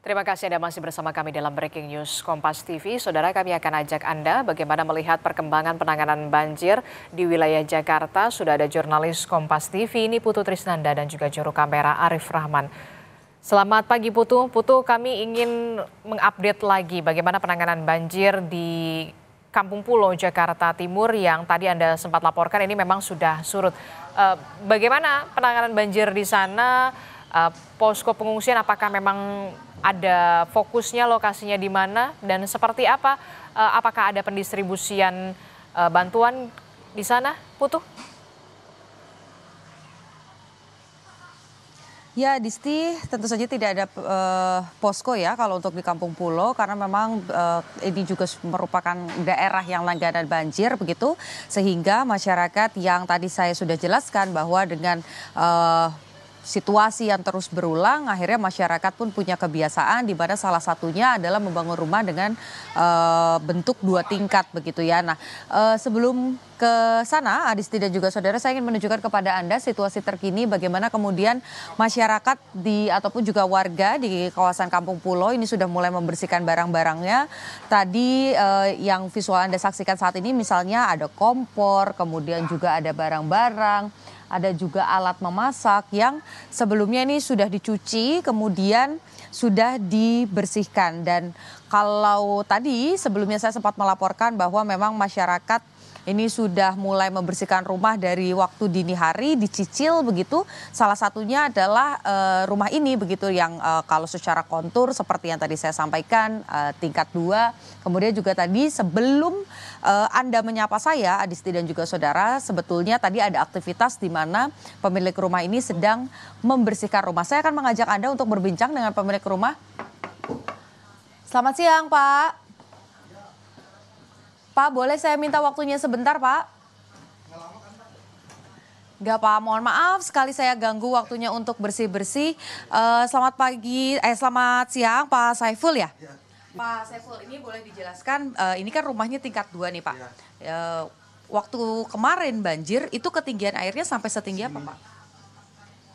Terima kasih Anda masih bersama kami dalam Breaking News Kompas TV. Saudara, kami akan ajak Anda bagaimana melihat perkembangan penanganan banjir di wilayah Jakarta. Sudah ada jurnalis Kompas TV, ini Putu Trisnanda dan juga juru kamera Arif Rahman. Selamat pagi Putu. Putu, kami ingin mengupdate lagi bagaimana penanganan banjir di Kampung Pulo, Jakarta Timur yang tadi Anda sempat laporkan ini memang sudah surut. Bagaimana penanganan banjir di sana? Posko pengungsian apakah memang ada fokusnya, lokasinya di mana dan seperti apa? Apakah ada pendistribusian bantuan di sana, Putu? Ya, Disti, tentu saja tidak ada posko ya kalau untuk di Kampung Pulo karena memang ini juga merupakan daerah yang langganan banjir begitu, sehingga masyarakat yang tadi saya sudah jelaskan bahwa dengan situasi yang terus berulang, akhirnya masyarakat pun punya kebiasaan di mana salah satunya adalah membangun rumah dengan bentuk 2 tingkat begitu ya. Nah, sebelum ke sana, Adisti dan juga saudara, saya ingin menunjukkan kepada Anda situasi terkini bagaimana kemudian masyarakat ataupun juga warga di kawasan Kampung Pulo ini sudah mulai membersihkan barang-barangnya. Tadi yang visual Anda saksikan saat ini misalnya ada kompor, kemudian juga ada barang-barang, ada juga alat memasak yang sebelumnya ini sudah dicuci, kemudian sudah dibersihkan. Dan kalau tadi sebelumnya saya sempat melaporkan bahwa memang masyarakat ini sudah mulai membersihkan rumah dari waktu dini hari, dicicil begitu. Salah satunya adalah rumah ini begitu yang kalau secara kontur seperti yang tadi saya sampaikan tingkat 2. Kemudian juga tadi sebelum Anda menyapa saya, Adisti dan juga saudara, sebetulnya tadi ada aktivitas di mana pemilik rumah ini sedang membersihkan rumah. Saya akan mengajak Anda untuk berbincang dengan pemilik rumah. Selamat siang, Pak. Pak, boleh saya minta waktunya sebentar, Pak? Enggak, Pak. Mohon maaf sekali saya ganggu waktunya untuk bersih-bersih. Selamat pagi, selamat siang, Pak Saiful ya? Pak Saiful, ini boleh dijelaskan, ini kan rumahnya tingkat 2 nih, Pak. Waktu kemarin banjir, itu ketinggian airnya sampai setinggi apa, Pak?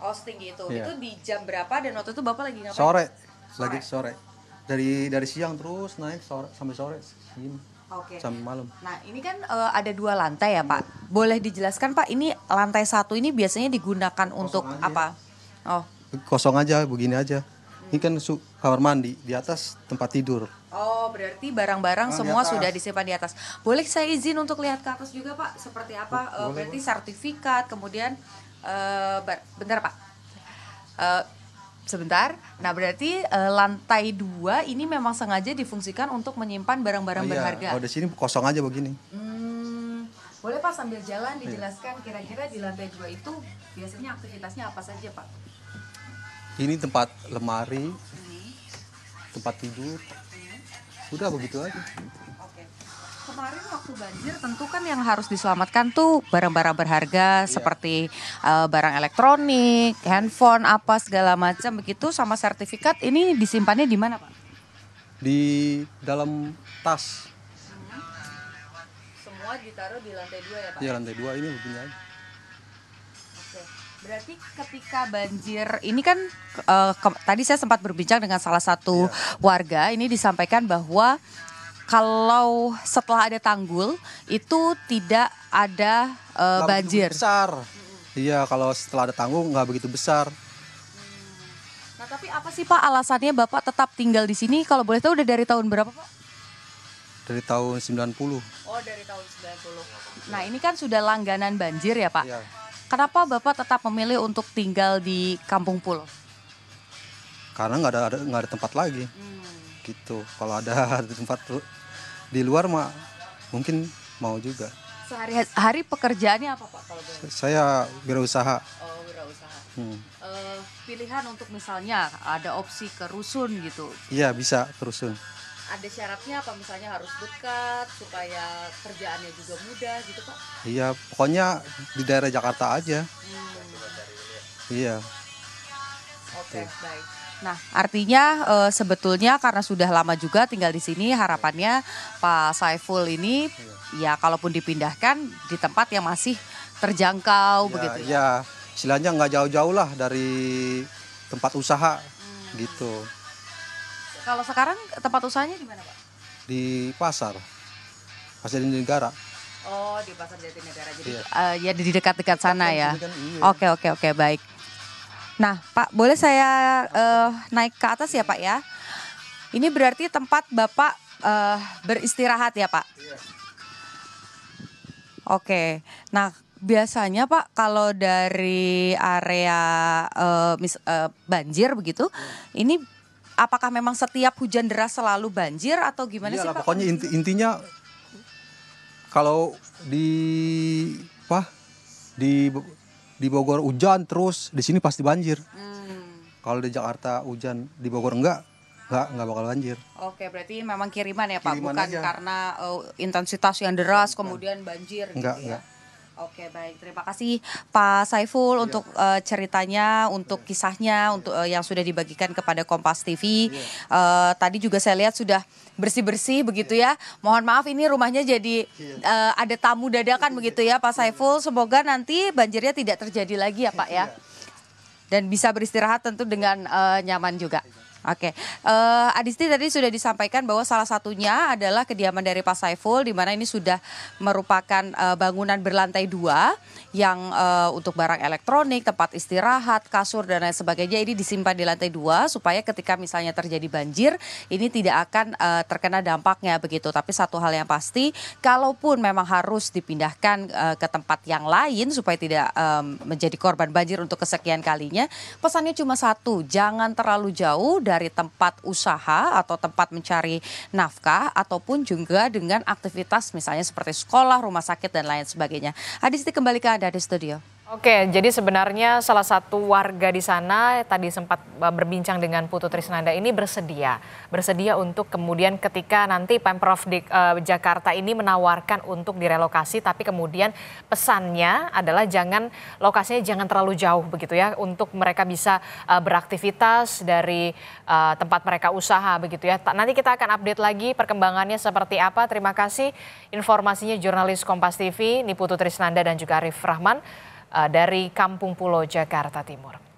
Oh, setinggi itu. Itu di jam berapa dan waktu itu Bapak lagi ngapain? Sore. Dari siang terus naik sampai sore. Oke. Sampai malam. Nah, ini kan ada 2 lantai ya, Pak. Boleh dijelaskan, Pak, ini lantai 1 ini biasanya digunakan untuk apa? Oh. Kosong aja, begini aja. Ini kan kamar mandi, di atas tempat tidur. Oh, berarti barang-barang semua sudah disimpan di atas. Boleh saya izin untuk lihat ke atas juga, Pak? Seperti apa? Berarti sertifikat, kemudian bentar, Pak. Sebentar. Nah, berarti lantai 2 ini memang sengaja difungsikan untuk menyimpan barang-barang berharga. Oh, di sini kosong aja begini. Boleh Pak sambil jalan dijelaskan kira-kira di lantai 2 itu biasanya aktivitasnya apa saja, Pak? Ini tempat lemari, tempat tidur. Udah begitu aja. Oke. Kemarin waktu banjir tentu kan yang harus diselamatkan tuh barang-barang berharga seperti barang elektronik, handphone, apa segala macam begitu sama sertifikat. Ini disimpannya di mana, Pak? Di dalam tas. Semua ditaruh di lantai 2 ya, Pak? Iya, lantai 2 ini begini aja. Oke. Berarti ketika banjir ini kan tadi saya sempat berbincang dengan salah satu warga, ini disampaikan bahwa kalau setelah ada tanggul itu tidak ada banjir. Besar. Iya, kalau setelah ada tanggul nggak begitu besar. Nah, tapi apa sih Pak alasannya Bapak tetap tinggal di sini? Kalau boleh tahu udah dari tahun berapa, Pak? Dari tahun 90. Oh, dari tahun 90. Nah, ini kan sudah langganan banjir ya, Pak? Iya. Kenapa Bapak tetap memilih untuk tinggal di Kampung Pulo? Karena nggak ada tempat lagi. Gitu. Kalau ada tempat di luar mah mungkin mau juga. Sehari-hari pekerjaannya apa, Pak, kalau boleh? Saya wirausaha. Oh, wirausaha. Pilihan untuk misalnya ada opsi ke rusun gitu. Iya, bisa ke rusun. Ada syaratnya apa, misalnya harus dekat supaya kerjaannya juga mudah gitu, Pak? Iya, pokoknya di daerah Jakarta aja. Iya. Oke, baik. Nah, artinya sebetulnya karena sudah lama juga tinggal di sini, harapannya Pak Saiful ini ya kalaupun dipindahkan di tempat yang masih terjangkau begitu ya. Ya, istilahnya nggak jauh-jauh lah dari tempat usaha gitu. Kalau sekarang tempat usahanya di mana, Pak? Di pasar Jatinegara. Oh, di Pasar Jatinegara. Jadi Iya. ya di dekat-dekat sana ya. Kan, iya. Oke, baik. Nah, Pak, boleh saya naik ke atas ya, Pak ya? Ini berarti tempat Bapak beristirahat ya, Pak? Iya. Oke. Nah, biasanya Pak kalau dari area banjir begitu, ini apakah memang setiap hujan deras selalu banjir atau gimana sih Iyalah, Pak? pokoknya intinya kalau di Bogor hujan terus di sini pasti banjir. Kalau di Jakarta hujan di Bogor enggak bakal banjir. Oke, berarti memang kiriman ya Pak, Kiriman bukan aja. karena intensitas yang deras kemudian banjir Enggak, gitu ya. enggak. Oke, baik. Terima kasih Pak Saiful untuk ceritanya, untuk kisahnya, untuk yang sudah dibagikan kepada Kompas TV. Tadi juga saya lihat sudah bersih-bersih begitu ya. Mohon maaf ini rumahnya jadi ada tamu dadakan begitu ya Pak Saiful. Semoga nanti banjirnya tidak terjadi lagi ya Pak ya. Dan bisa beristirahat tentu dengan nyaman juga. Oke, Adisti tadi sudah disampaikan bahwa salah satunya adalah kediaman dari Pak Saiful, di mana ini sudah merupakan bangunan berlantai 2 yang untuk barang elektronik, tempat istirahat, kasur dan lain sebagainya ini disimpan di lantai 2 supaya ketika misalnya terjadi banjir ini tidak akan terkena dampaknya begitu. Tapi satu hal yang pasti, kalaupun memang harus dipindahkan ke tempat yang lain supaya tidak menjadi korban banjir untuk kesekian kalinya, pesannya cuma satu, jangan terlalu jauh dari tempat usaha atau tempat mencari nafkah ataupun juga dengan aktivitas misalnya seperti sekolah, rumah sakit dan lain sebagainya. Adisti kembali ke Anda di studio. Oke, jadi sebenarnya salah satu warga di sana tadi sempat berbincang dengan Putu Trisnanda ini bersedia untuk kemudian ketika nanti Pemprov Jakarta ini menawarkan untuk direlokasi, tapi kemudian pesannya adalah lokasinya jangan terlalu jauh begitu ya, untuk mereka bisa beraktivitas dari tempat mereka usaha begitu ya. Nanti kita akan update lagi perkembangannya seperti apa. Terima kasih informasinya jurnalis Kompas TV, Putu Trisnanda dan juga Arif Rahman dari Kampung Pulo, Jakarta Timur.